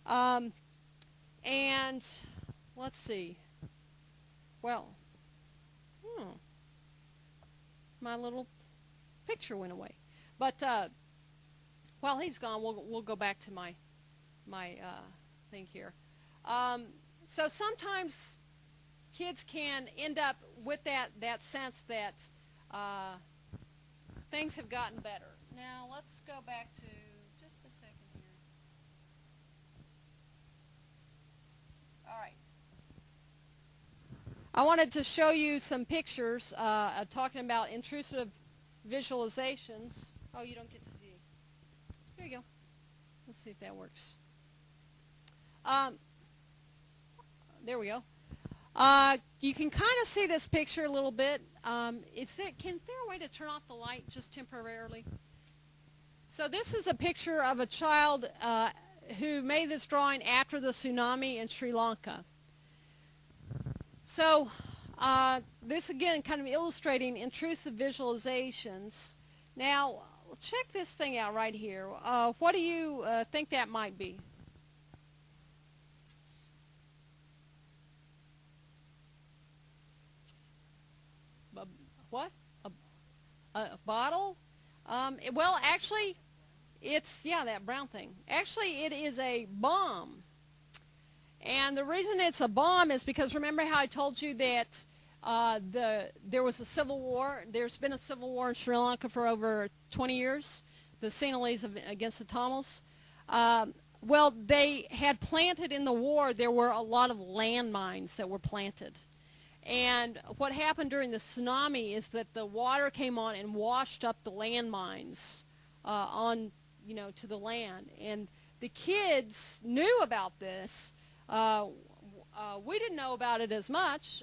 Um, and let's see. Well, my little picture went away. But while he's gone, we'll go back to my thing here. Um, so sometimes kids can end up with that sense that uh, things have gotten better. Now let's go back to just a second here. All right. I wanted to show you some pictures talking about intrusive visualizations. Oh, you don't get to see. There you go. Let's see if that works. Um, there we go. You can kind of see this picture a little bit. Is there a way to turn off the light just temporarily? So this is a picture of a child who made this drawing after the tsunami in Sri Lanka. So this again kind of illustrating intrusive visualizations. Now check this thing out right here. What do you think that might be? What? A bottle? Well, actually, it's, yeah, that brown thing. Actually, it is a bomb. And the reason it's a bomb is because remember how I told you that there was a civil war? There's been a civil war in Sri Lanka for over 20 years, the Sinhalese against the Tamils. Well, they had planted in the war, there were a lot of landmines that were planted. And what happened during the tsunami is that the water came on and washed up the landmines on, to the land. And the kids knew about this. We didn't know about it as much.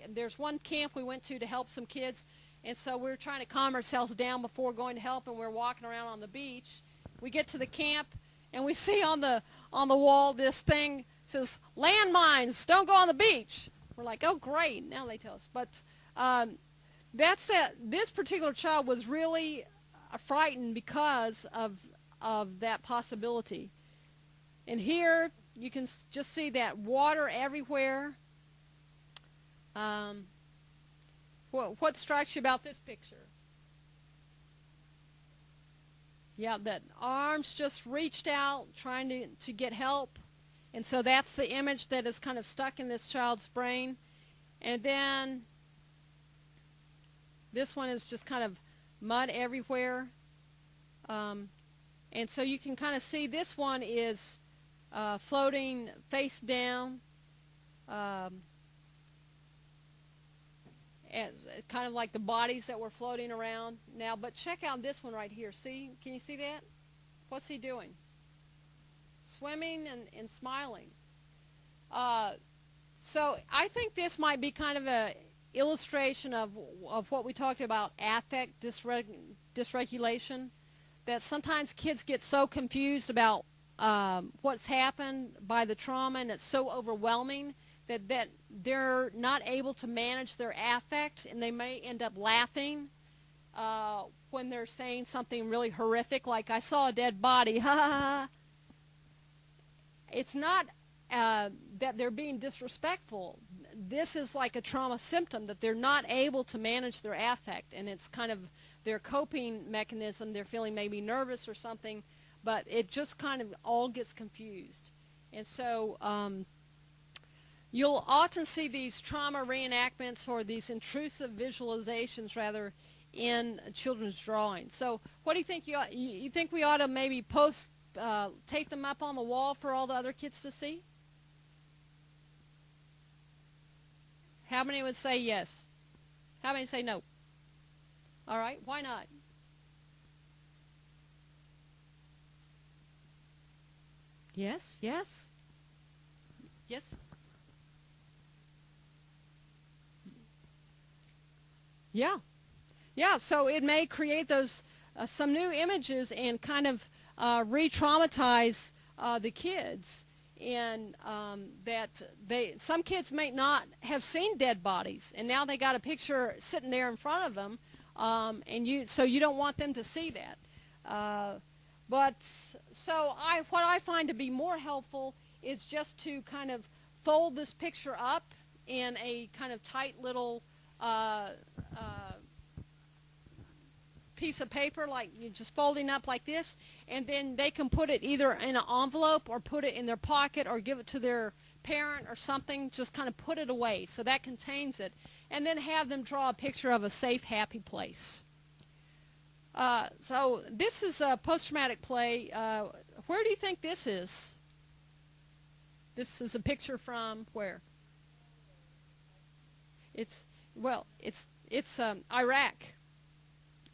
There's one camp we went to help some kids, and so we were trying to calm ourselves down before going to help, and we're walking around on the beach. We get to the camp, and we see on the wall this thing says, "Landmines, don't go on the beach." We're like, oh, great, now they tell us. But that's it. This particular child was really frightened because of that possibility. And here you can just see that water everywhere. What strikes you about this picture? Yeah, that arms just reached out trying to get help. And so that's the image that is kind of stuck in this child's brain. And then this one is just kind of mud everywhere. And so you can kind of see this one is floating face down. As kind of like the bodies that were floating around. Now, but check out this one right here. See? Can you see that? What's he doing? Swimming and smiling. So I think this might be kind of a illustration of what we talked about, affect dysregulation, that sometimes kids get so confused about what's happened by the trauma, and it's so overwhelming that they're not able to manage their affect, and they may end up laughing when they're saying something really horrific, like, "I saw a dead body, ha ha ha." It's not that they're being disrespectful. This is like a trauma symptom, that they're not able to manage their affect, and it's kind of their coping mechanism. They're feeling maybe nervous or something, but it just kind of all gets confused. And so you'll often see these trauma reenactments, or these intrusive visualizations, rather, in children's drawings. So what do you think? You think we ought to maybe tape them up on the wall for all the other kids to see? How many would say yes? How many say no? All right, why not? Yes, yes, yes. Yeah, yeah. So it may create those some new images and kind of re-traumatize the kids, and that some kids may not have seen dead bodies, and now they got a picture sitting there in front of them, so you don't want them to see that. But So what I find to be more helpful is just to kind of fold this picture up in a kind of tight little uh, uh, piece of paper, like you just folding up like this, and then they can put it either in an envelope or put it in their pocket or give it to their parent or something. Just kind of put it away so that contains it, and then have them draw a picture of a safe, happy place. So this is a post-traumatic play. Where do you think this is? This is a picture from where? It's it's Iraq.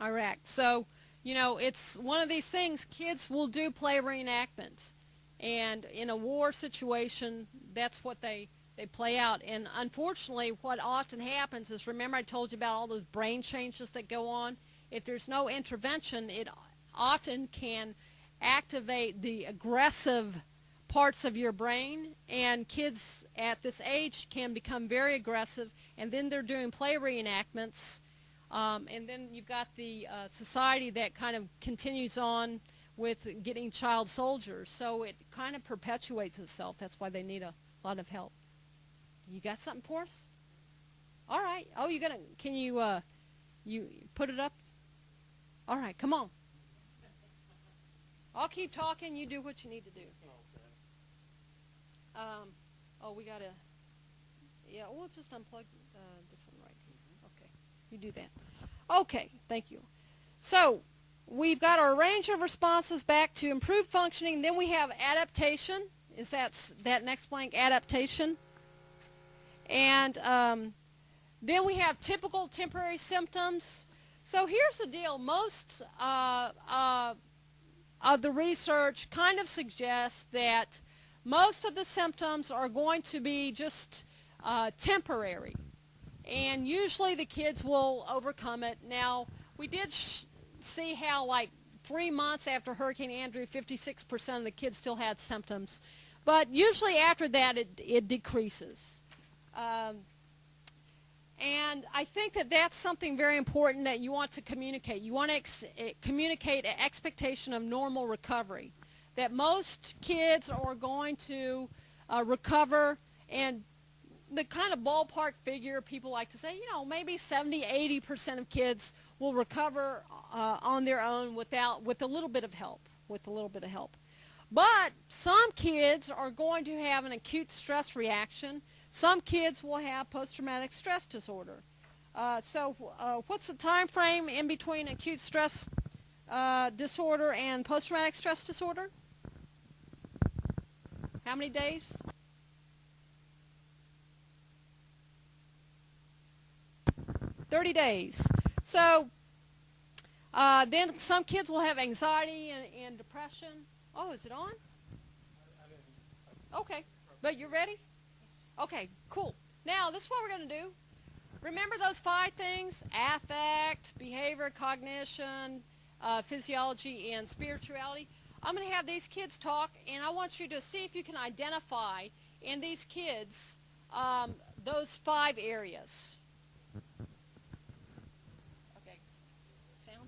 Iraq. So, it's one of these things. Kids will do play reenactment, and in a war situation, that's what they play out. And unfortunately, what often happens is, remember I told you about all those brain changes that go on. If there's no intervention, it often can activate the aggressive parts of your brain, and kids at this age can become very aggressive, and then they're doing play reenactments. And then you've got the society that kind of continues on with getting child soldiers. So it kind of perpetuates itself. That's why they need a lot of help. You got something for us? All right. Oh, can you put it up? All right, come on. I'll keep talking. You do what you need to do. We got to, yeah, we'll just unplug this one right here. Okay, you do that. Okay, thank you. So we've got our range of responses back to improved functioning. Then we have adaptation. Is that next blank, adaptation? And then we have typical temporary symptoms. So here's the deal. Most of the research kind of suggests that most of the symptoms are going to be just temporary. And usually the kids will overcome it. Now, we did see how, like, 3 months after Hurricane Andrew, 56% of the kids still had symptoms. But usually after that, it decreases. And I think that that's something very important that you want to communicate. You want to communicate an expectation of normal recovery, that most kids are going to recover, and the kind of ballpark figure people like to say, maybe 70, 80% of kids will recover on their own with a little bit of help, But some kids are going to have an acute stress reaction. Some kids will have post-traumatic stress disorder. So what's the time frame in between acute stress disorder and post-traumatic stress disorder? How many days? 30 days. So then some kids will have anxiety and depression. Oh, is it on? Okay, but you're ready? Okay, cool. Now, this is what we're going to do. Remember those 5 things: affect, behavior, cognition, physiology, and spirituality. I'm going to have these kids talk, and I want you to see if you can identify in these kids those 5 areas. Okay. Sound?